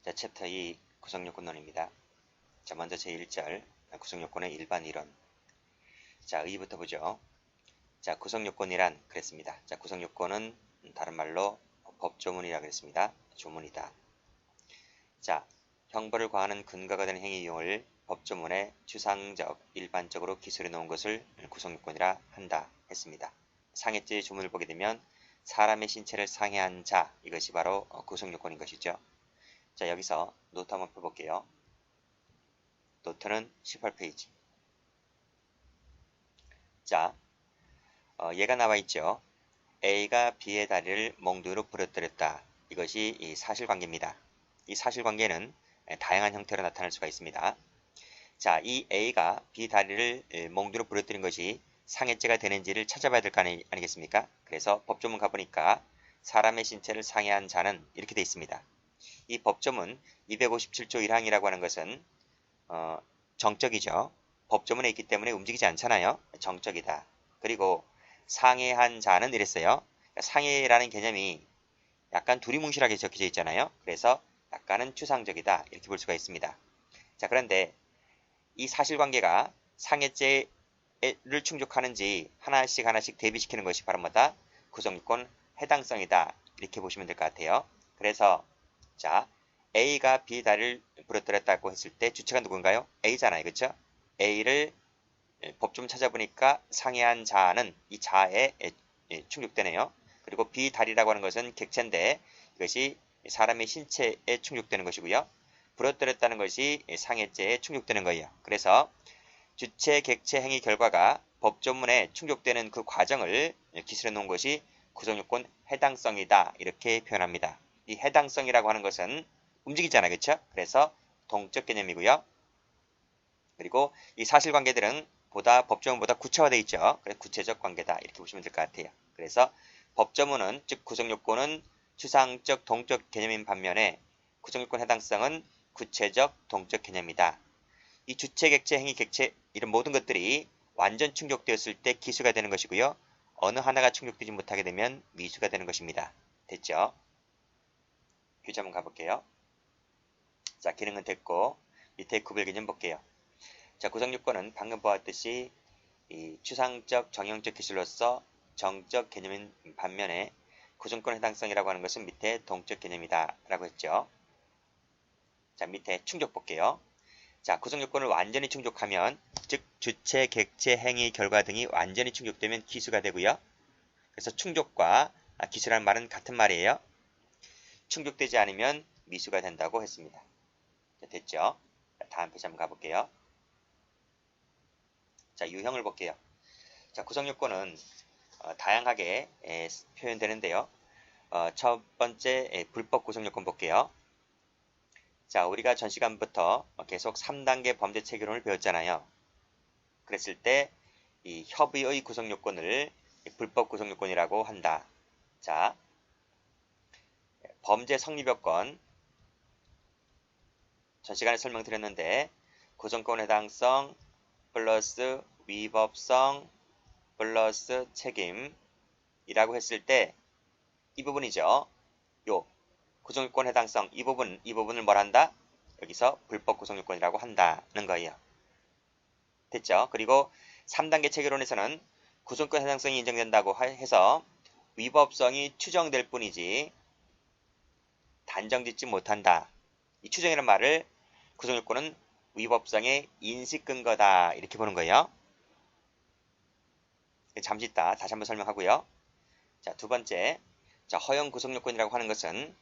자, 챕터 2 구성요건론입니다. 자, 먼저 제1절 구성요건의 일반 이론. 자, 의의부터 보죠. 자, 구성요건이란 그랬습니다. 자, 구성요건은 다른 말로 법조문이라 그랬습니다. 조문이다. 자, 형벌을 과하는 근거가 되는 행위 이용을 법조문에 추상적, 일반적으로 기술해 놓은 것을 구성요건이라 한다 했습니다. 상해죄의 조문을 보게 되면 사람의 신체를 상해한 자, 이것이 바로 구성요건인 것이죠. 자, 여기서 노트 한번 펴볼게요. 노트는 18페이지. 자, 얘가 나와 있죠. A가 B의 다리를 몽둥이로 부러뜨렸다. 이것이 이 사실관계입니다. 이 사실관계는 다양한 형태로 나타날 수가 있습니다. 자, 이 A가 B 다리를 몽둥이로 부러뜨린 것이 상해죄가 되는지를 찾아봐야 될 거 아니겠습니까? 그래서 법조문 가보니까 사람의 신체를 상해한 자는 이렇게 되어 있습니다. 이 법조문 257조 1항이라고 하는 것은 정적이죠. 법조문에 있기 때문에 움직이지 않잖아요. 정적이다. 그리고 상해한 자는 이랬어요. 상해라는 개념이 약간 두리뭉실하게 적혀져 있잖아요. 그래서 약간은 추상적이다. 이렇게 볼 수가 있습니다. 자, 그런데 이 사실관계가 상해죄를 충족하는지 하나씩 대비시키는 것이 바로 뭐다? 구성요건 해당성이다. 이렇게 보시면 될 것 같아요. 그래서 자, A가 B 다리를 부러뜨렸다고 했을 때 주체가 누군가요? A잖아요. 그렇죠? A를 법좀 찾아보니까 상해한 자는 이 자에 충족되네요. 그리고 B 다리라고 하는 것은 객체인데 이것이 사람의 신체에 충족되는 것이고요. 부러뜨렸다는 것이 상해죄에 충족되는 거예요. 그래서 주체, 객체 행위 결과가 법조문에 충족되는 그 과정을 기술해 놓은 것이 구성요건 해당성이다. 이렇게 표현합니다. 이 해당성이라고 하는 것은 움직이잖아요. 그렇죠? 그래서 동적 개념이고요. 그리고 이 사실관계들은 법조문보다 구체화되어 있죠. 그래서 구체적 관계다. 이렇게 보시면 될 것 같아요. 그래서 법조문은 즉 구성요건은 추상적 동적 개념인 반면에 구성요건 해당성은 구체적 동적 개념이다. 이 주체, 객체, 행위, 객체 이런 모든 것들이 완전 충족되었을 때 기수가 되는 것이고요. 어느 하나가 충족되지 못하게 되면 미수가 되는 것입니다. 됐죠? 규제 한번 가볼게요. 자, 기능은 됐고 밑에 구별 개념 볼게요. 자, 구성요건은 방금 보았듯이 이 추상적, 정형적 기술로서 정적 개념인 반면에 구성권 해당성이라고 하는 것은 밑에 동적 개념이다 라고 했죠. 자, 밑에 충족 볼게요. 자, 구성요건을 완전히 충족하면 즉 주체, 객체, 행위, 결과 등이 완전히 충족되면 기수가 되고요. 그래서 충족과 기수라는 말은 같은 말이에요. 충족되지 않으면 미수가 된다고 했습니다. 자, 됐죠? 자, 다음 페이지 한번 가볼게요. 자, 유형을 볼게요. 자, 구성요건은 다양하게 표현되는데요. 첫 번째 불법 구성요건 볼게요. 자, 우리가 전 시간부터 계속 3단계 범죄 체계론을 배웠잖아요. 그랬을 때 이 협의의 구성요건을 불법 구성요건이라고 한다. 자, 범죄 성립요건 전 시간에 설명드렸는데 구성권 해당성 플러스 위법성 플러스 책임이라고 했을 때 이 부분이죠. 요 구성요건 해당성 이 부분을 뭘 한다? 여기서 불법 구성요건이라고 한다는 거예요. 됐죠? 그리고 3단계 체계론에서는 구성권 해당성이 인정된다고 해서 위법성이 추정될 뿐이지 단정짓지 못한다. 이 추정이라는 말을 구성요건은 위법성의 인식 근거다. 이렇게 보는 거예요. 잠시 있다 다시 한번 설명하고요. 자, 두 번째. 자, 허용 구성요건이라고 하는 것은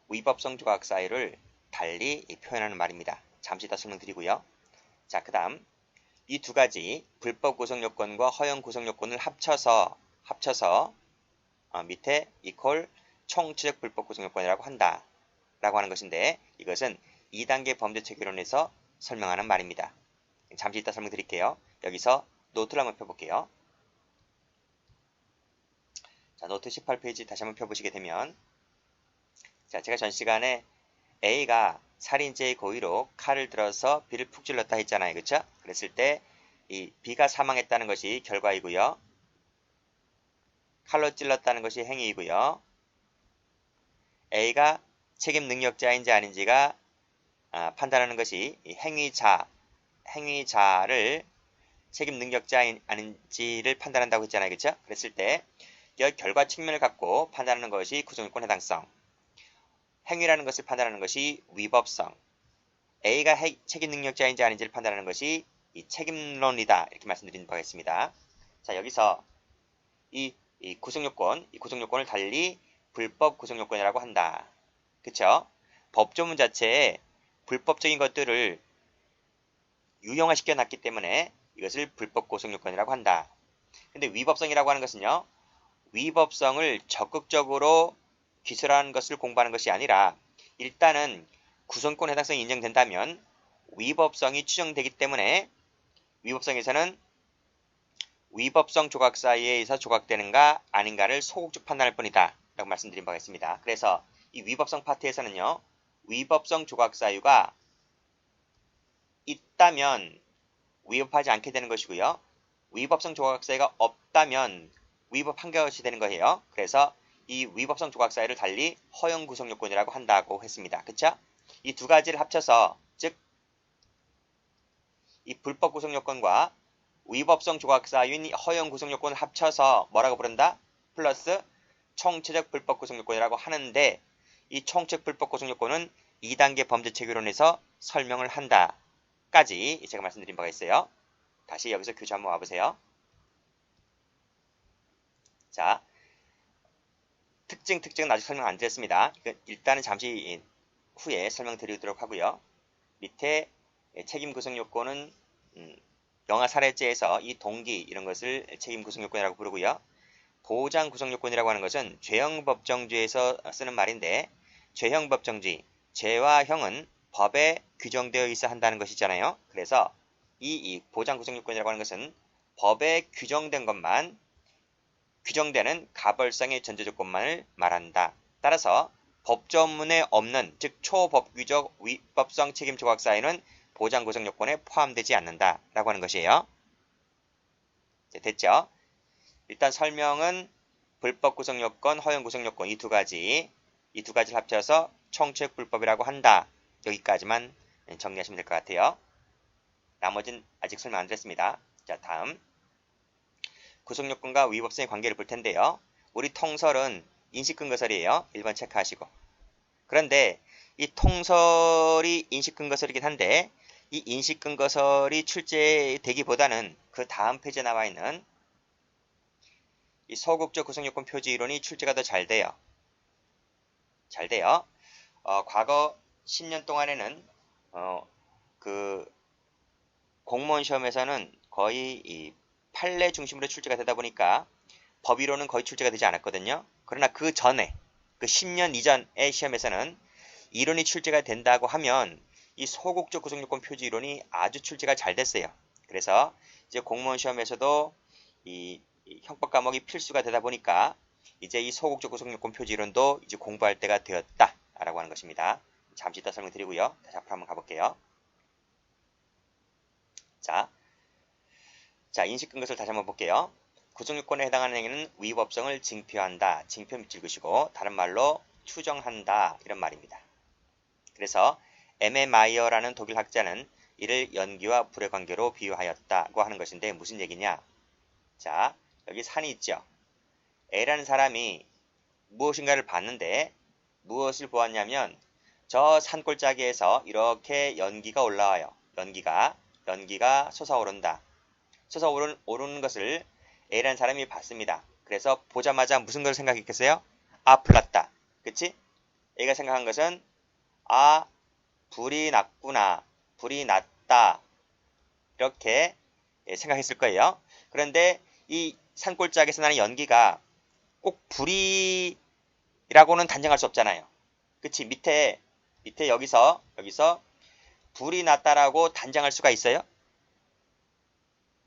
위법성 조각 사이를 달리 표현하는 말입니다. 잠시 이따 설명드리고요. 자, 그 다음 이 두 가지 불법 구성요건과 허용 구성요건을 합쳐서 밑에 이퀄 총치적 불법 구성요건이라고 한다. 라고 하는 것인데 이것은 2단계 범죄체계론에서 설명하는 말입니다. 잠시 이따 설명드릴게요. 여기서 노트를 한번 펴볼게요. 자, 노트 18페이지 다시 한번 펴보시게 되면 자, 제가 전 시간에 A가 살인죄의 고의로 칼을 들어서 B를 푹 찔렀다 했잖아요. 그렇죠? 그랬을 때 이 B가 사망했다는 것이 결과이고요. 칼로 찔렀다는 것이 행위이고요. A가 책임 능력자인지 아닌지가 판단하는 것이 이 행위자를 책임 능력자 아닌지를 판단한다고 했잖아요. 그렇죠? 그랬을 때 결과 측면을 갖고 판단하는 것이 구성요건 해당성, 행위라는 것을 판단하는 것이 위법성, A가 책임 능력자인지 아닌지를 판단하는 것이 이 책임론이다. 이렇게 말씀드린 바가 있습니다. 자, 여기서 이 구성요건을 달리 불법 구성요건이라고 한다. 그쵸? 법조문 자체에 불법적인 것들을 유형화시켜 놨기 때문에 이것을 불법 구성요건이라고 한다. 근데 위법성이라고 하는 것은요, 위법성을 적극적으로 기술하는 것을 공부하는 것이 아니라 일단은 구성권 해당성이 인정된다면 위법성이 추정되기 때문에 위법성에서는 위법성 조각 사이에서 조각되는가 아닌가를 소극적 판단할 뿐이다 라고 말씀드린 바가 있습니다. 그래서 이 위법성 파트에서는요, 위법성 조각 사유가 있다면 위법하지 않게 되는 것이고요, 위법성 조각 사유가 없다면 위법한 것이 되는 거예요. 그래서 이 위법성 조각 사유를 달리 허용 구성 요건이라고 한다고 했습니다. 그쵸? 이 두 가지를 합쳐서, 즉 이 불법 구성 요건과 위법성 조각 사유인 허용 구성 요건을 합쳐서 뭐라고 부른다? 플러스 총체적 불법 구성 요건이라고 하는데, 이 총체적 불법 구성 요건은 2단계 범죄 체계론에서 설명을 한다 까지 제가 말씀드린 바가 있어요. 다시 여기서 교재 한번 와보세요. 자, 특징은 아직 설명 안 드렸습니다. 일단은 잠시 후에 설명드리도록 하고요. 밑에 책임 구성 요건은 영아 살해죄에서 이 동기 이런 것을 책임 구성 요건이라고 부르고요. 보장 구성 요건이라고 하는 것은 죄형 법정주에서 쓰는 말인데, 죄형 법정주의, 죄와 형은 법에 규정되어 있어 한다는 것이잖아요. 그래서 이 보장 구성 요건이라고 하는 것은 법에 규정되는 가벌성의 전제 조건만을 말한다. 따라서 법조문에 없는, 즉 초법규적 위법성 책임 조각 사유는 보장 구성 요건에 포함되지 않는다 라고 하는 것이에요. 됐죠? 일단 설명은 불법 구성 요건, 허용 구성 요건 이 두 가지를 합쳐서 총책 불법이라고 한다. 여기까지만 정리하시면 될 것 같아요. 나머지는 아직 설명 안 드렸습니다. 자, 다음 구성 요건과 위법성의 관계를 볼 텐데요. 우리 통설은 인식근거설이에요. 1번 체크하시고. 그런데 이 통설이 인식근거설이긴 한데, 이 인식근거설이 출제되기보다는 그 다음 페이지에 나와 있는 이 소극적 구성요건 표지 이론이 출제가 더 잘 돼요. 과거 10년 동안에는 그 공무원 시험에서는 거의 이 판례 중심으로 출제가 되다 보니까 법이론은 거의 출제가 되지 않았거든요. 그러나 그 전에, 그 10년 이전의 시험에서는 이론이 출제가 된다고 하면 이 소극적 구성요건 표지 이론이 아주 출제가 잘 됐어요. 그래서 이제 공무원 시험에서도 이 형법 과목이 필수가 되다 보니까 이제 이 소극적 구성요건 표지 이론도 이제 공부할 때가 되었다라고 하는 것입니다. 잠시 이따 설명드리고요. 다시 앞으로 한번 가볼게요. 자, 인식근거설 다시 한번 볼게요. 구성요건에 해당하는 행위는 위법성을 징표한다. 징표 밑줄 그시고 다른 말로 추정한다. 이런 말입니다. 그래서 에메마이어라는 독일 학자는 이를 연기와 불의 관계로 비유하였다고 하는 것인데 무슨 얘기냐? 자, 여기 산이 있죠. A라는 사람이 무엇인가를 봤는데 무엇을 보았냐면 저 산골짜기에서 이렇게 연기가 올라와요. 연기가 솟아오른다. 솟아오르는 것을 A라는 사람이 봤습니다. 그래서 보자마자 무슨 걸 생각했겠어요? 아, 불났다. 그치? A가 생각한 것은 아, 불이 났구나. 불이 났다. 이렇게 생각했을 거예요. 그런데 이 산골짜기에서 나는 연기가 꼭 불이라고는 단정할 수 없잖아요. 그치? 밑에 여기서 불이 났다라고 단정할 수가 있어요?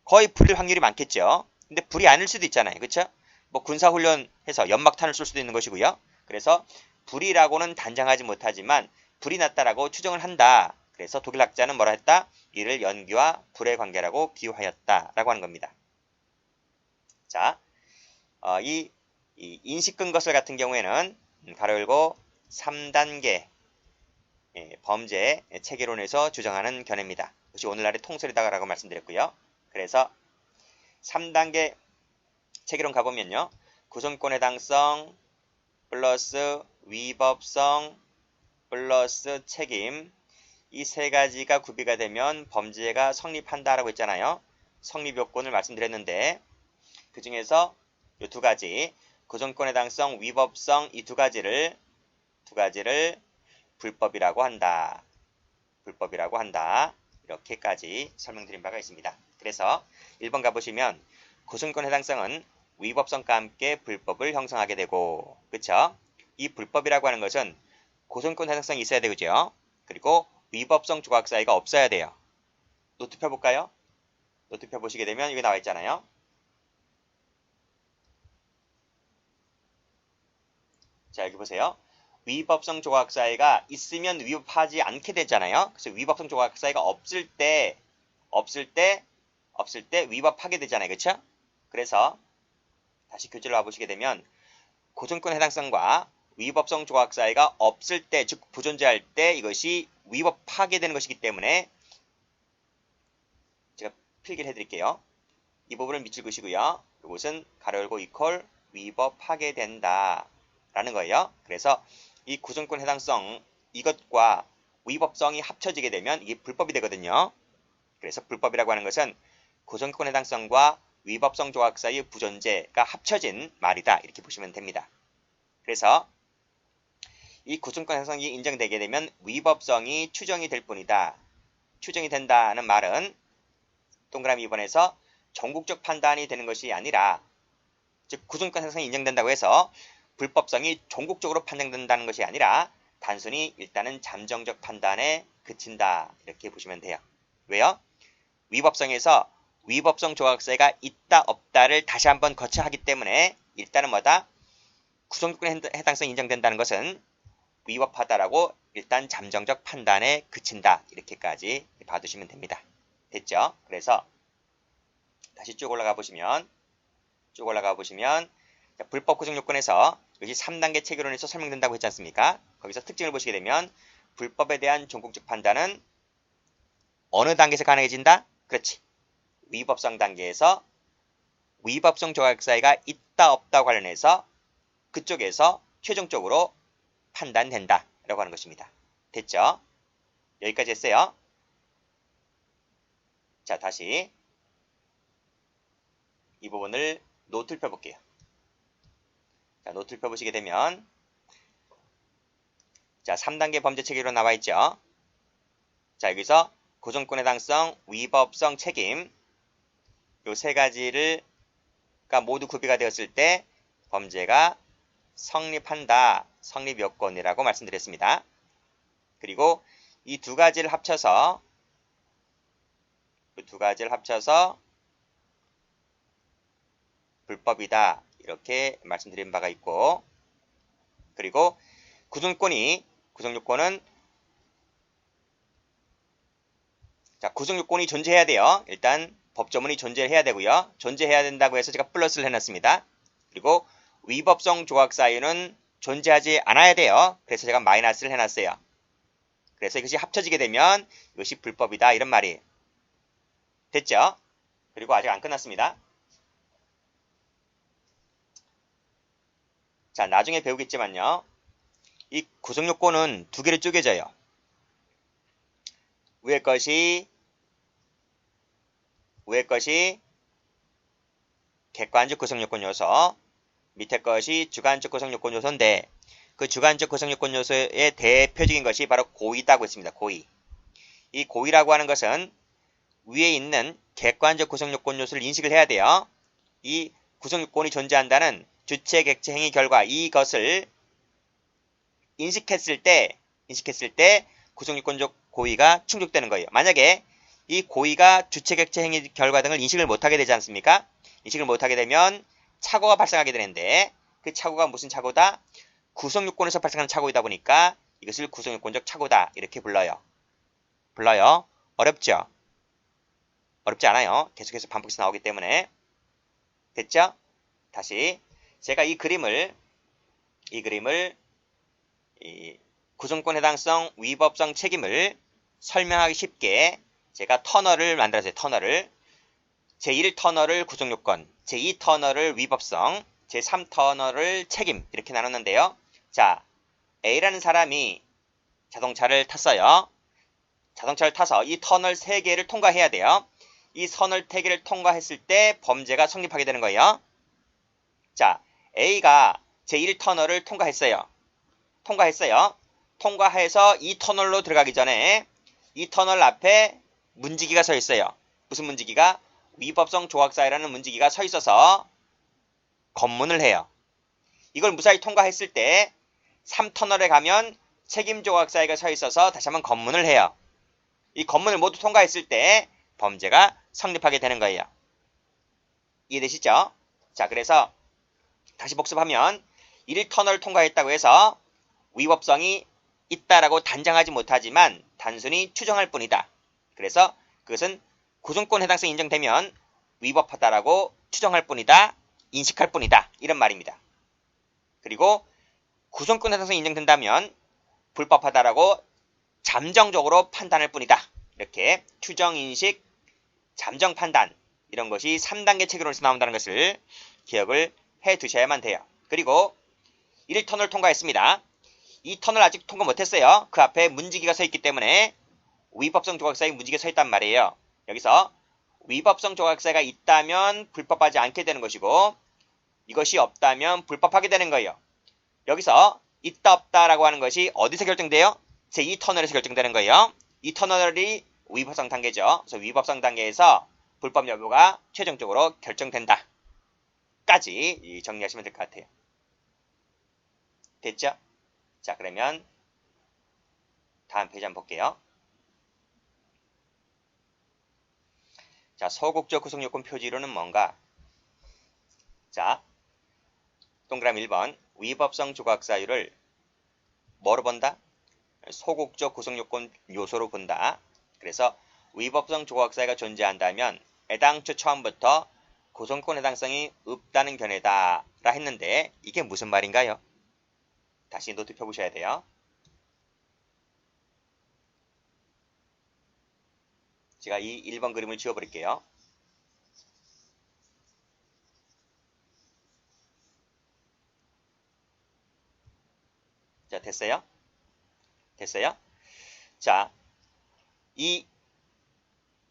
거의 불일 확률이 많겠죠. 근데 불이 아닐 수도 있잖아요. 그쵸? 뭐 군사훈련해서 연막탄을 쏠 수도 있는 것이고요. 그래서 불이라고는 단정하지 못하지만 불이 났다라고 추정을 한다. 그래서 독일 학자는 뭐라 했다? 이를 연기와 불의 관계라고 비유하였다라고 하는 겁니다. 자, 이 인식근거설 같은 경우에는 가로 열고 3단계 범죄 체계론에서 주장하는 견해입니다. 그것이 오늘날의 통설이다라고 말씀드렸고요. 그래서 3단계 체계론 가보면요. 구성권 해당성 플러스 위법성 플러스 책임 이 세 가지가 구비가 되면 범죄가 성립한다라고 했잖아요. 성립 요건을 말씀드렸는데 그 중에서 이 두 가지 구성권 해당성 위법성 이 두 가지를 불법이라고 한다. 불법이라고 한다. 이렇게까지 설명드린 바가 있습니다. 그래서 1번 가보시면 구성권 해당성은 위법성과 함께 불법을 형성하게 되고 그쵸? 이 불법이라고 하는 것은 구성권 해당성이 있어야 되죠. 그리고 위법성 조각 사이가 없어야 돼요. 노트 펴볼까요? 노트 펴보시게 되면 이게 나와 있잖아요. 자 여기 보세요. 위법성 조각 사이가 있으면 위법하지 않게 되잖아요. 그래서 위법성 조각 사이가 없을 때 위법하게 되잖아요. 그렇죠? 그래서 다시 교재로 와보시게 되면 구성권 해당성과 위법성 조각 사이가 없을 때, 즉 부존재할 때 이것이 위법하게 되는 것이기 때문에 제가 필기를 해드릴게요. 이 부분을 밑줄 그시고요. 이것은 가로 열고 이퀄 위법하게 된다 라는 거예요. 그래서 이 구성권 해당성 이것과 위법성이 합쳐지게 되면 이게 불법이 되거든요. 그래서 불법이라고 하는 것은 구성권 해당성과 위법성 조각 사이의 부존재가 합쳐진 말이다. 이렇게 보시면 됩니다. 그래서 이 구성권 해당성이 인정되게 되면 위법성이 추정이 될 뿐이다. 추정이 된다는 말은 동그라미 2번에서 전국적 판단이 되는 것이 아니라 즉 구성권 해당성이 인정된다고 해서 불법성이 전국적으로 판정된다는 것이 아니라 단순히 일단은 잠정적 판단에 그친다. 이렇게 보시면 돼요. 왜요? 위법성에서 위법성 조각사이가 있다 없다를 다시 한번 거쳐 하기 때문에 일단은 뭐다? 구성권 해당성이 인정된다는 것은 위법하다라고 일단 잠정적 판단에 그친다. 이렇게까지 봐두시면 됩니다. 됐죠? 그래서 다시 쭉 올라가 보시면 불법 구성 요건에서 여기 3단계 체계론에서 설명된다고 했지 않습니까? 거기서 특징을 보시게 되면 불법에 대한 전국적 판단은 어느 단계에서 가능해진다? 그렇지. 위법성 단계에서 위법성 조각 사이가 있다 없다 관련해서 그쪽에서 최종적으로 판단된다 라고 하는 것입니다. 됐죠? 여기까지 했어요. 자 다시 이 부분을 노트를 펴볼게요. 자, 노트를 펴보시게 되면 자 3단계 범죄 체계로 나와 있죠. 자 여기서 구성권 해당성, 위법성, 책임 요 세 가지가 모두 구비가 되었을 때 범죄가 성립한다. 성립 요건이라고 말씀드렸습니다. 그리고 이 두 가지를 합쳐서 불법이다. 이렇게 말씀드린 바가 있고 그리고 구성 요건은 자, 구성 요건이 존재해야 돼요. 일단 법조문이 존재해야 되고요. 존재해야 된다고 해서 제가 플러스를 해놨습니다. 그리고 위법성 조각 사유는 존재하지 않아야 돼요. 그래서 제가 마이너스를 해놨어요. 그래서 이것이 합쳐지게 되면 이것이 불법이다. 이런 말이에요. 됐죠? 그리고 아직 안 끝났습니다. 자, 나중에 배우겠지만요. 이 구성 요건은 두 개로 쪼개져요. 위에 것이 객관적 구성 요건 요소, 밑에 것이 주관적 구성 요건 요소인데 그 주관적 구성 요건 요소의 대표적인 것이 바로 고의라고 했습니다. 고의. 이 고의라고 하는 것은 위에 있는 객관적 구성 요건 요소를 인식을 해야 돼요. 이 구성 요건이 존재한다는 주체, 객체, 행위, 결과 이것을 인식했을 때 구성 요건적 고의가 충족되는 거예요. 만약에 이 고의가 주체, 객체, 행위, 결과 등을 인식을 못하게 되지 않습니까? 인식을 못하게 되면 착오가 발생하게 되는데 그 착오가 무슨 착오다? 구성요건에서 발생하는 착오이다 보니까 이것을 구성요건적 착오다 이렇게 불러요. 어렵죠? 어렵지 않아요. 계속해서 반복해서 나오기 때문에. 됐죠? 다시 제가 이 그림을 구성권 해당성, 위법성 책임을 설명하기 쉽게 제가 터널을 만들었어요. 터널을. 제1터널을 구성요건, 제2터널을 위법성, 제3터널을 책임 이렇게 나눴는데요. 자, A라는 사람이 자동차를 탔어요. 자동차를 타서 이 터널 3개를 통과해야 돼요. 이 터널 3개를 통과했을 때 범죄가 성립하게 되는 거예요. 자, A가 제1터널을 통과했어요. 통과해서 이 터널로 들어가기 전에 이 터널 앞에 문지기가 서 있어요. 무슨 문지기가? 위법성 조각사유라는 문지기가 서 있어서 검문을 해요. 이걸 무사히 통과했을 때 3터널에 가면 책임 조각사유가 서 있어서 다시 한번 검문을 해요. 이 검문을 모두 통과했을 때 범죄가 성립하게 되는 거예요. 이해되시죠? 자, 그래서 다시 복습하면 1터널 통과했다고 해서 위법성이 있다라고 단정하지 못하지만 단순히 추정할 뿐이다. 그래서 그것은 구성권 해당성이 인정되면 위법하다라고 추정할 뿐이다. 인식할 뿐이다. 이런 말입니다. 그리고 구성권 해당성이 인정된다면 불법하다라고 잠정적으로 판단할 뿐이다. 이렇게 추정, 인식, 잠정, 판단 이런 것이 3단계 체계론에서 나온다는 것을 기억을 해 두셔야만 돼요. 그리고 1터널 통과했습니다. 2터널 아직 통과 못했어요. 그 앞에 문지기가 서 있기 때문에 위법성 조각사에 문지기가 서 있단 말이에요. 여기서 위법성 조각사가 있다면 불법하지 않게 되는 것이고 이것이 없다면 불법하게 되는 거예요. 여기서 있다 없다라고 하는 것이 어디서 결정돼요? 제2터널에서 결정되는 거예요. 이 터널이 위법성 단계죠. 그래서 위법성 단계에서 불법 여부가 최종적으로 결정된다. 까지 정리하시면 될 것 같아요. 됐죠? 자, 그러면 다음 페이지 한번 볼게요. 자, 소극적 구성요건 표지로는 뭔가? 자, 동그라미 1번 위법성 조각사유를 뭐로 본다? 소극적 구성요건 요소로 본다. 그래서 위법성 조각사유가 존재한다면 애당초 처음부터 구성권 해당성이 없다는 견해다 라 했는데 이게 무슨 말인가요? 다시 노트 펴보셔야 돼요. 제가 이 1번 그림을 지워버릴게요. 자, 됐어요? 됐어요? 자, 이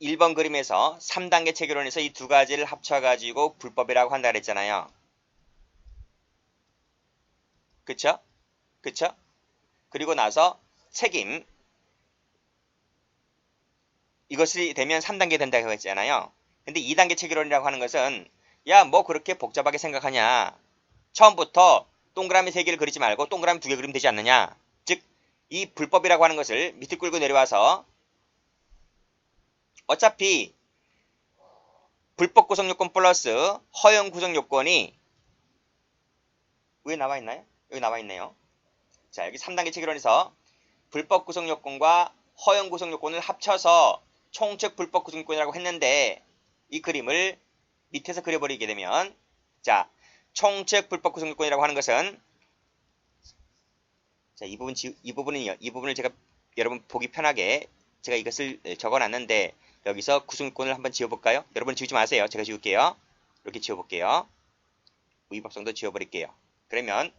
1번 그림에서 3단계 체계론에서 이 두 가지를 합쳐가지고 불법이라고 한다 그랬잖아요. 그쵸? 그쵸? 그리고 나서 책임 이것이 되면 3단계 된다고 했잖아요. 근데 2단계 체계론이라고 하는 것은 야, 뭐 그렇게 복잡하게 생각하냐. 처음부터 동그라미 3개를 그리지 말고 동그라미 2개 그리면 되지 않느냐. 즉, 이 불법이라고 하는 것을 밑에 끌고 내려와서 어차피 불법 구성요건 플러스 허용 구성요건이 왜 나와 있나요? 여기 나와 있네요. 자, 여기 3단계 체계론에서 불법 구성요건과 허용 구성요건을 합쳐서 총책 불법 구성요건이라고 했는데 이 그림을 밑에서 그려버리게 되면 자, 총책 불법 구성요건이라고 하는 것은 자, 이 부분을 제가 여러분 보기 편하게 제가 이것을 적어놨는데 여기서 구성요건을 한번 지워볼까요? 여러분 지우지 마세요. 제가 지울게요. 이렇게 지워볼게요. 위법성도 지워버릴게요. 그러면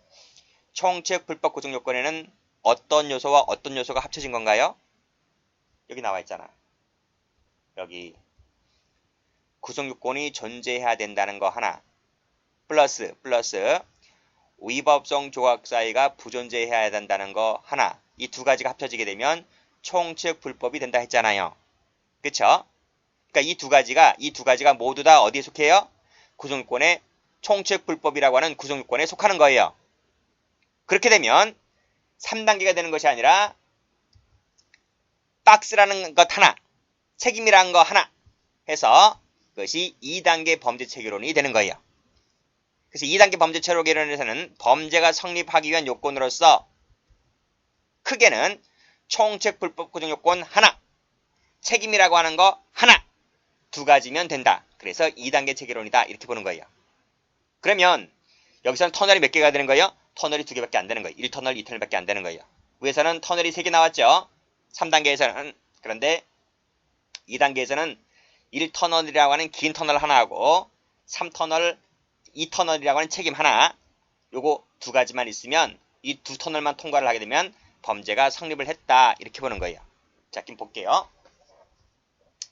총책 불법 구성요건에는 어떤 요소와 어떤 요소가 합쳐진 건가요? 여기 나와 있잖아. 여기 구성요건이 존재해야 된다는 거 하나 플러스 위법성 조각사유가 부존재해야 된다는 거 하나 이 두 가지가 합쳐지게 되면 총책 불법이 된다 했잖아요. 그쵸? 그러니까 이 두 가지가 모두 다 어디에 속해요? 구성요건의 총책 불법이라고 하는 구성요건에 속하는 거예요. 그렇게 되면 3단계가 되는 것이 아니라 박스라는 것 하나, 책임이라는 거 하나 해서 그것이 2단계 범죄 체계론이 되는 거예요. 그래서 2단계 범죄 체계론에서는 범죄가 성립하기 위한 요건으로서 크게는 총책 불법 구성 요건 하나, 책임이라고 하는 거 하나, 두 가지면 된다. 그래서 2단계 체계론이다. 이렇게 보는 거예요. 그러면 여기서는 터널이 몇 개가 되는 거예요? 터널이 2개밖에 안 되는 거예요. 1터널, 2터널밖에 안 되는 거예요. 위에서는 터널이 3개 나왔죠. 3단계에서는. 그런데 2단계에서는 1터널이라고 하는 긴 터널 하나하고 3터널, 2터널이라고 하는 책임 하나, 요거 두 가지만 있으면 이 두 터널만 통과를 하게 되면 범죄가 성립을 했다. 이렇게 보는 거예요. 자, 지금 볼게요.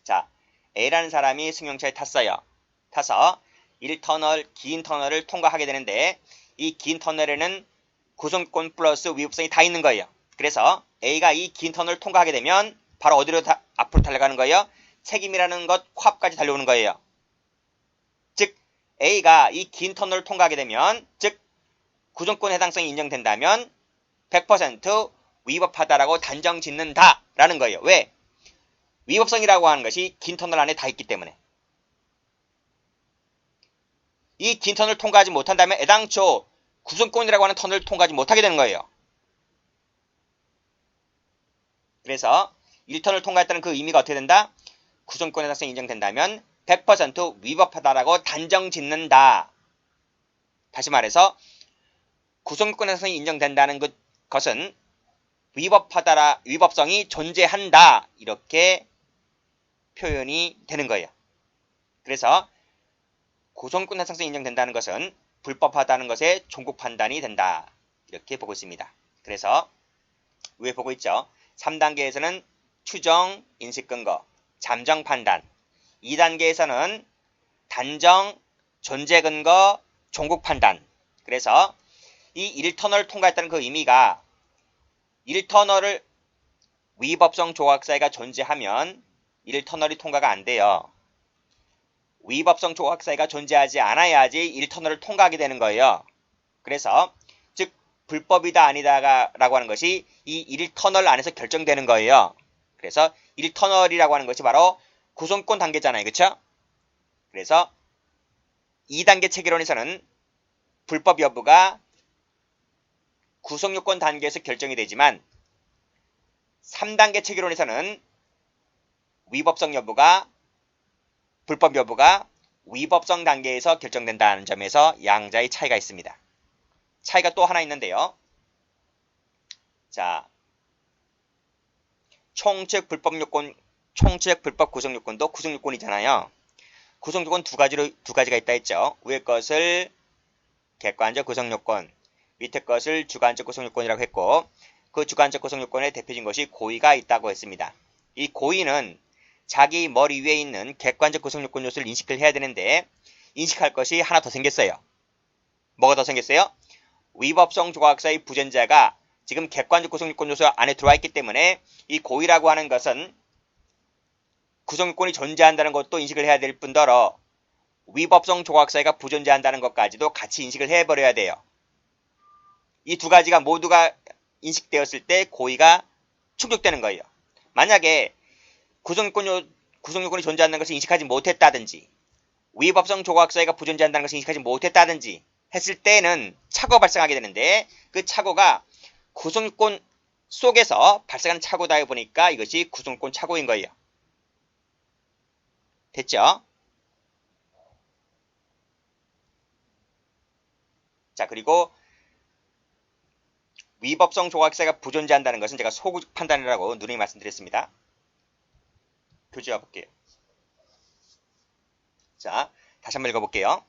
자, A라는 사람이 승용차에 탔어요. 타서 1터널, 긴 터널을 통과하게 되는데 이 긴 터널에는 구성권 플러스 위법성이 다 있는 거예요. 그래서 A가 이 긴 터널을 통과하게 되면 바로 어디로 앞으로 달려가는 거예요? 책임이라는 것 코앞까지 달려오는 거예요. 즉 A가 이 긴 터널을 통과하게 되면, 즉 구성권 해당성이 인정된다면 100% 위법하다라고 단정 짓는다라는 거예요. 왜? 위법성이라고 하는 것이 긴 터널 안에 다 있기 때문에. 이 긴 터널을 통과하지 못한다면 애당초 구성권이라고 하는 터널을 통과하지 못하게 되는 거예요. 그래서 1터널을 통과했다는 그 의미가 어떻게 된다? 구성권 해당성이 인정된다면 100% 위법하다라고 단정 짓는다. 다시 말해서 구성권 해당성이 인정된다는 것은 위법성이 존재한다. 이렇게 표현이 되는 거예요. 그래서 구성권 해당성이 인정된다는 것은 불법하다는 것의 종국 판단이 된다. 이렇게 보고 있습니다. 그래서 위에 보고 있죠. 3단계에서는 추정, 인식 근거, 잠정 판단. 2단계에서는 단정, 존재 근거, 종국 판단. 그래서 이 1터널을 통과했다는 그 의미가 1터널을 위법성 조각사유가 존재하면 1터널이 통과가 안 돼요. 위법성 조각사유가 존재하지 않아야지 1터널을 통과하게 되는 거예요. 그래서 즉 불법이다 아니다라고 하는 것이 이 1터널 안에서 결정되는 거예요. 그래서 1터널이라고 하는 것이 바로 구성권 단계잖아요. 그렇죠? 그래서 2단계 체계론에서는 불법 여부가 구성요건 단계에서 결정이 되지만 3단계 체계론에서는 위법성 여부가 불법 여부가 위법성 단계에서 결정된다는 점에서 양자의 차이가 있습니다. 차이가 또 하나 있는데요. 자, 총책 불법 요건, 총책 불법 구성 요건도 구성 요건이잖아요. 구성 요건 두 가지가 있다 했죠. 위에 것을 객관적 구성 요건, 밑에 것을 주관적 구성 요건이라고 했고, 그 주관적 구성 요건의 대표적인 것이 고의가 있다고 했습니다. 이 고의는 자기 머리 위에 있는 객관적 구성 요건 요소를 인식을 해야 되는데 인식할 것이 하나 더 생겼어요. 뭐가 더 생겼어요? 위법성 조각사의 부전자가 지금 객관적 구성 요건 요소 안에 들어와 있기 때문에 이 고의라고 하는 것은 구성 요건이 존재한다는 것도 인식을 해야 될 뿐더러 위법성 조각사유가 부존재한다는 것까지도 같이 인식을 해버려야 돼요. 이 두 가지가 모두가 인식되었을 때 고의가 충족되는 거예요. 만약에 구성요건이 존재한다는 것을 인식하지 못했다든지 위법성 조각사유가 부존재한다는 것을 인식하지 못했다든지 했을 때는 착오가 발생하게 되는데 그 착오가 구성요건 속에서 발생하는 착오다 보니까 이것이 구성요건 착오인 거예요. 됐죠? 자, 그리고 위법성 조각사유가 부존재한다는 것은 제가 소구적 판단이라고 누누이 말씀드렸습니다. 교재와 볼게요. 자, 다시 한번 읽어볼게요.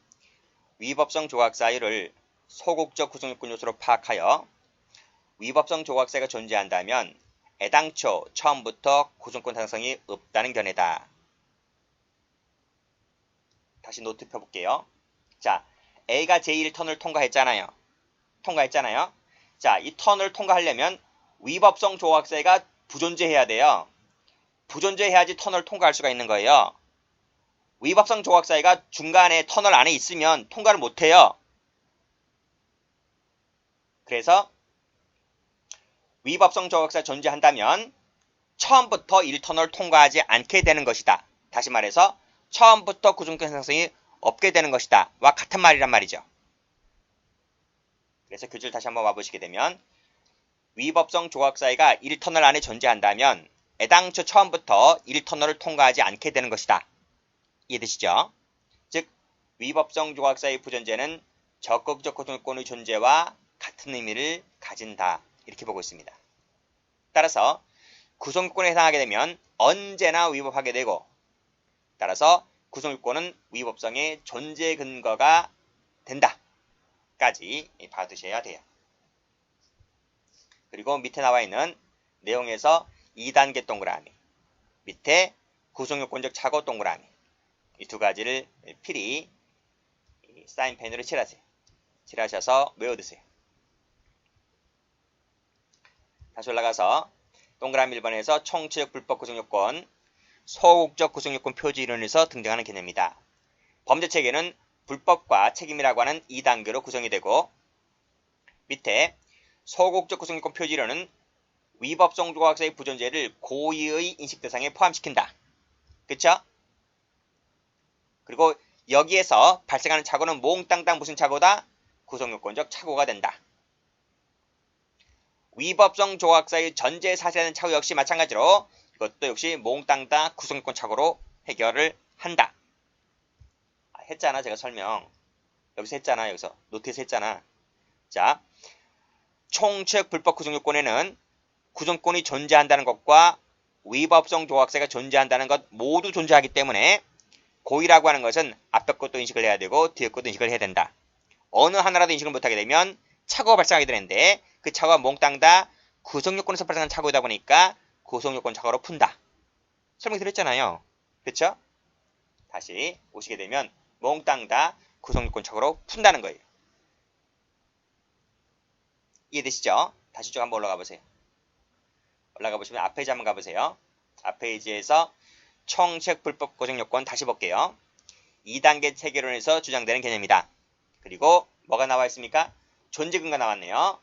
위법성 조각사유를 소극적 구성요건 요소로 파악하여 위법성 조각사유가 존재한다면 애당초 처음부터 구성권 상성이 없다는 견해다. 다시 노트 펴볼게요. 자, A가 제1턴을 통과했잖아요. 자, 이 턴을 통과하려면 위법성 조각사유가 부존재해야 돼요. 부존재해야지 터널 통과할 수가 있는 거예요. 위법성 조각사유가 중간에 터널 안에 있으면 통과를 못해요. 그래서 위법성 조각사유가 존재한다면 처음부터 1터널 통과하지 않게 되는 것이다. 다시 말해서 처음부터 구성권 상성이 없게 되는 것이다. 와 같은 말이란 말이죠. 그래서 교재를 다시 한번 와보시게 되면 위법성 조각사유가 1터널 안에 존재한다면 애당초 처음부터 1터널을 통과하지 않게 되는 것이다. 이해되시죠? 즉 위법성 조각사유의 부존재는 적극적 구성권의 존재와 같은 의미를 가진다. 이렇게 보고 있습니다. 따라서 구성요건에 해당하게 되면 언제나 위법하게 되고, 따라서 구성요건은 위법성의 존재 근거가 된다 까지 봐두셔야 돼요. 그리고 밑에 나와 있는 내용에서 2단계 동그라미, 밑에 구성요건적 착오 동그라미, 이 두 가지를 필히 사인펜으로 칠하세요. 칠하셔서 외워두세요. 다시 올라가서 동그라미 1번에서 총체적 불법 구성요건, 소극적 구성요건 표지 이론에서 등장하는 개념이다. 범죄체계는 불법과 책임이라고 하는 2단계로 구성이 되고, 밑에 소극적 구성요건 표지 이론은 위법성 조각사의 부존재를 고의의 인식 대상에 포함시킨다. 그쵸? 그리고 여기에서 발생하는 착오는 몽땅땅 무슨 착오다? 구성요건적 착오가 된다. 위법성 조각사의 전제에 사실하는 착오 역시 마찬가지로 이것도 역시 몽땅땅 구성요건 착오로 해결을 한다. 했잖아, 제가 설명. 여기서 했잖아, 여기서. 노트에서 했잖아. 자, 총책 불법 구성요건에는 구성권이 존재한다는 것과 위법성 조각사가 존재한다는 것 모두 존재하기 때문에 고의라고 하는 것은 앞에 것도 인식을 해야 되고 뒤에 것도 인식을 해야 된다. 어느 하나라도 인식을 못하게 되면 착오가 발생하게 되는데 그 착오가 몽땅 다 구성요건에서 발생한 착오이다 보니까 구성요건 착오로 푼다. 설명드렸잖아요. 그렇죠? 다시 오시게 되면 몽땅 다 구성요건 착오로 푼다는 거예요. 이해되시죠? 다시 쭉 한번 올라가 보세요. 올라가 보시면 앞 페이지 한번 가보세요. 앞 페이지에서 총책 불법 구성요건 다시 볼게요. 2단계 체계론에서 주장되는 개념이다. 그리고 뭐가 나와 있습니까? 존재 근거 나왔네요.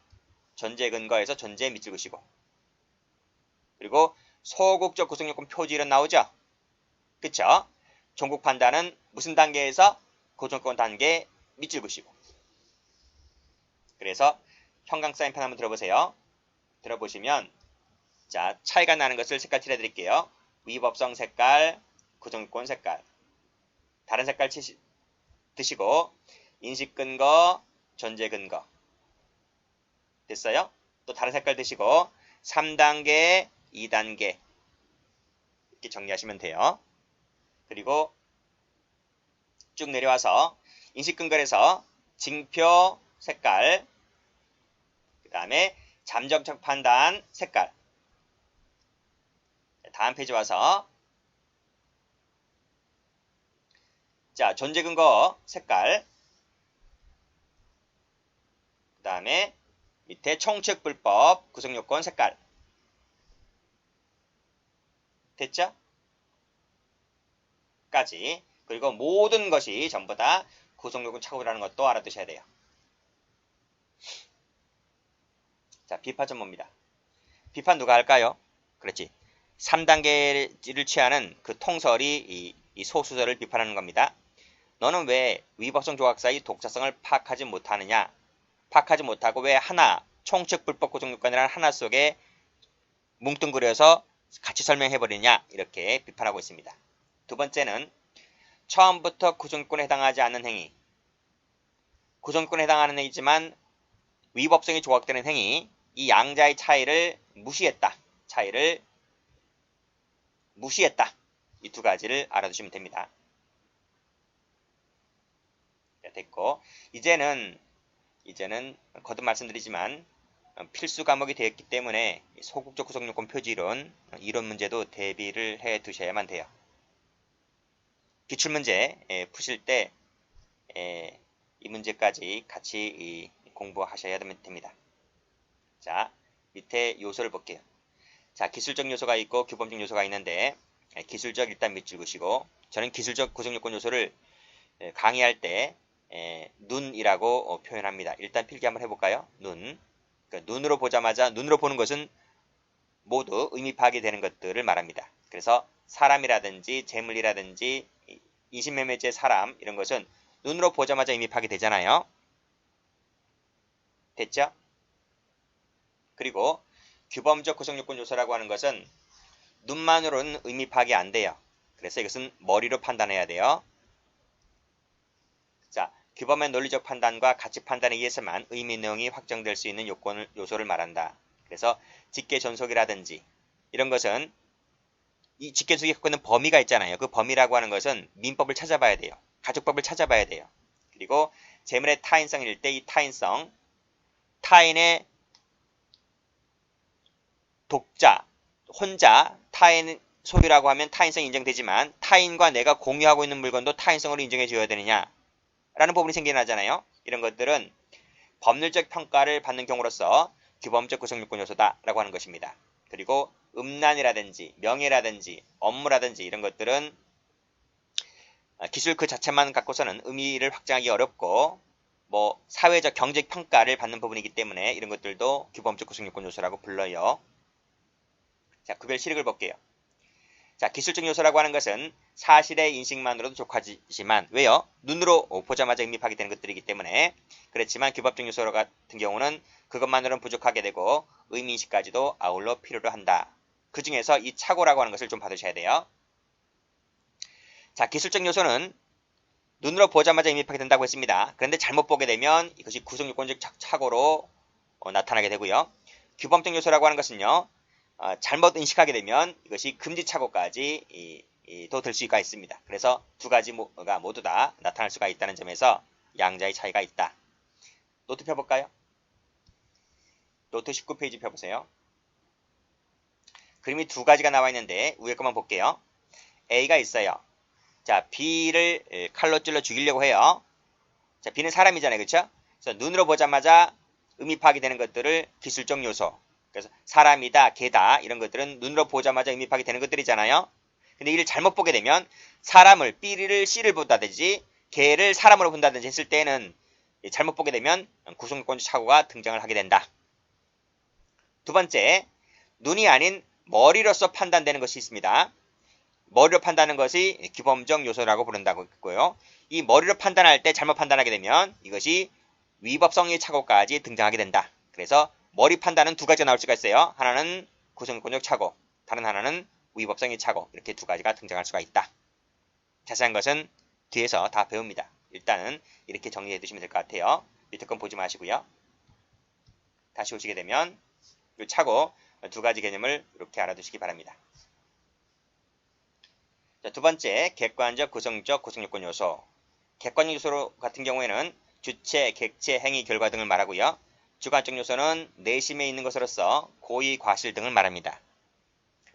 존재 근거에서 존재 밑줄 그시고, 그리고 소극적 구성요건 표지 이론 나오죠? 그쵸? 종국 판단은 무슨 단계에서? 구성요건 단계 밑줄 그시고. 그래서 형광 사인펜 한번 들어보세요. 들어보시면 자, 차이가 나는 것을 색깔 칠해드릴게요. 위법성 색깔, 구성요건 색깔. 다른 색깔 드시고 인식 근거, 존재 근거. 됐어요? 또 다른 색깔 드시고 3단계, 2단계 이렇게 정리하시면 돼요. 그리고 쭉 내려와서 인식 근거에서 징표 색깔, 그 다음에 잠정적 판단 색깔. 다음 페이지 와서 자, 존재 근거 색깔, 그 다음에 밑에 총책 불법 구성요건 색깔. 됐죠? 까지. 그리고 모든 것이 전부 다 구성요건 착오라는 것도 알아두셔야 돼요. 자, 비판 전모입니다. 비판 누가 할까요? 그렇지. 3단계를 취하는 그 통설이 이 소수설을 비판하는 겁니다. 너는 왜 위법성 조각사의 독자성을 파악하지 못하느냐? 파악하지 못하고 왜 하나, 총책 불법 구성요건이라는 하나 속에 뭉뚱그려서 같이 설명해버리냐? 이렇게 비판하고 있습니다. 두 번째는 처음부터 구성요건에 해당하지 않는 행위, 구성요건에 해당하는 행위지만 위법성이 조각되는 행위, 이 양자의 차이를 무시했다. 차이를 무시했다. 이 두 가지를 알아두시면 됩니다. 됐고, 이제는 거듭 말씀드리지만 필수 과목이 되었기 때문에 소극적 구성요건 표지론 이론 문제도 대비를 해 두셔야만 돼요. 기출문제 푸실 때 이 문제까지 같이 공부하셔야 됩니다. 자, 밑에 요소를 볼게요. 자, 기술적 요소가 있고 규범적 요소가 있는데 기술적 일단 밑줄 그시고, 저는 기술적 구성요건 요소를 강의할 때 눈이라고 표현합니다. 일단 필기 한번 해볼까요? 눈. 그러니까 눈으로 보자마자, 눈으로 보는 것은 모두 의미 파악이 되는 것들을 말합니다. 그래서 사람이라든지 재물이라든지 인신매매죄 사람 이런 것은 눈으로 보자마자 의미 파악이 되잖아요. 됐죠? 그리고 규범적 구성요건 요소라고 하는 것은 눈만으로는 의미 파악이 안 돼요. 그래서 이것은 머리로 판단해야 돼요. 자, 규범의 논리적 판단과 가치 판단에 의해서만 의미 내용이 확정될 수 있는 요소를 말한다. 그래서 직계존속이라든지 이런 것은 이 직계존속이 갖고 있는 범위가 있잖아요. 그 범위라고 하는 것은 민법을 찾아봐야 돼요. 가족법을 찾아봐야 돼요. 그리고 재물의 타인성일 때 이 타인성, 타인의 독자, 혼자, 타인 소유라고 하면 타인성이 인정되지만 타인과 내가 공유하고 있는 물건도 타인성으로 인정해 줘야 되느냐 라는 부분이 생겨나잖아요. 이런 것들은 법률적 평가를 받는 경우로서 규범적 구성요건 요소다 라고 하는 것입니다. 그리고 음란이라든지 명예라든지 업무라든지 이런 것들은 기술 그 자체만 갖고서는 의미를 확장하기 어렵고 뭐 사회적 경제적 평가를 받는 부분이기 때문에 이런 것들도 규범적 구성요건 요소라고 불러요. 자, 구별 실익을 볼게요. 자, 기술적 요소라고 하는 것은 사실의 인식만으로도 족하지만 왜요? 눈으로 보자마자 응립하게 되는 것들이기 때문에 그렇지만 규범적 요소 같은 경우는 그것만으로는 부족하게 되고 의미인식까지도 아울러 필요로 한다. 그 중에서 이 착오라고 하는 것을 좀 받으셔야 돼요. 자, 기술적 요소는 눈으로 보자마자 응립하게 된다고 했습니다. 그런데 잘못 보게 되면 이것이 구성요건적 착오로 나타나게 되고요. 규범적 요소라고 하는 것은요. 잘못 인식하게 되면 이것이 금지착오까지 도 될 수가 있습니다. 그래서 두 가지가 모두 다 나타날 수가 있다는 점에서 양자의 차이가 있다. 노트 펴볼까요? 노트 19페이지 펴보세요. 그림이 두 가지가 나와 있는데 위에 것만 볼게요. A가 있어요. 자, B를 칼로 찔러 죽이려고 해요. 자, B는 사람이잖아요. 그렇죠? 그래서 눈으로 보자마자 음입하게 되는 것들을 기술적 요소. 그래서 사람이다, 개다 이런 것들은 눈으로 보자마자 응립하게 되는 것들이잖아요. 근데 이를 잘못 보게 되면 사람을 B를 C를 본다든지 개를 사람으로 본다든지 했을 때는 잘못 보게 되면 구성요건적 착오가 등장을 하게 된다. 두 번째, 눈이 아닌 머리로서 판단되는 것이 있습니다. 머리로 판단하는 것이 규범적 요소라고 부른다고 했고요. 이 머리로 판단할 때 잘못 판단하게 되면 이것이 위법성의 착오까지 등장하게 된다. 그래서 머리 판단은 두 가지가 나올 수가 있어요. 하나는 구성요건적 착오, 다른 하나는 위법성의 착오. 이렇게 두 가지가 등장할 수가 있다. 자세한 것은 뒤에서 다 배웁니다. 일단은 이렇게 정리해 두시면 될 것 같아요. 밑에 건 보지 마시고요. 다시 오시게 되면 이 착오 두 가지 개념을 이렇게 알아두시기 바랍니다. 자, 두 번째, 객관적, 구성적, 구성요건 요소. 객관적 요소 같은 경우에는 주체, 객체, 행위, 결과 등을 말하고요. 주관적 요소는 내심에 있는 것으로서 고의, 과실 등을 말합니다.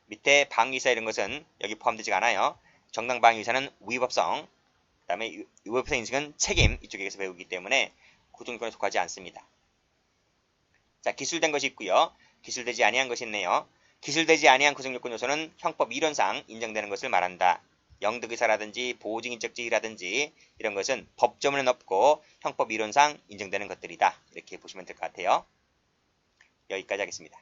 밑에 방위사 이런 것은 여기 포함되지 않아요. 정당 방위사는 위법성, 그 다음에 위법성 인식은 책임 이쪽에서 배우기 때문에 구성요건에 속하지 않습니다. 자, 기술된 것이 있고요. 기술되지 아니한 것이 있네요. 기술되지 아니한 구성요건 요소는 형법 이론상 인정되는 것을 말한다. 영득의사라든지 보증인적 지위라든지 이런 것은 법조문에 없고 형법 이론상 인정되는 것들이다. 이렇게 보시면 될 것 같아요. 여기까지 하겠습니다.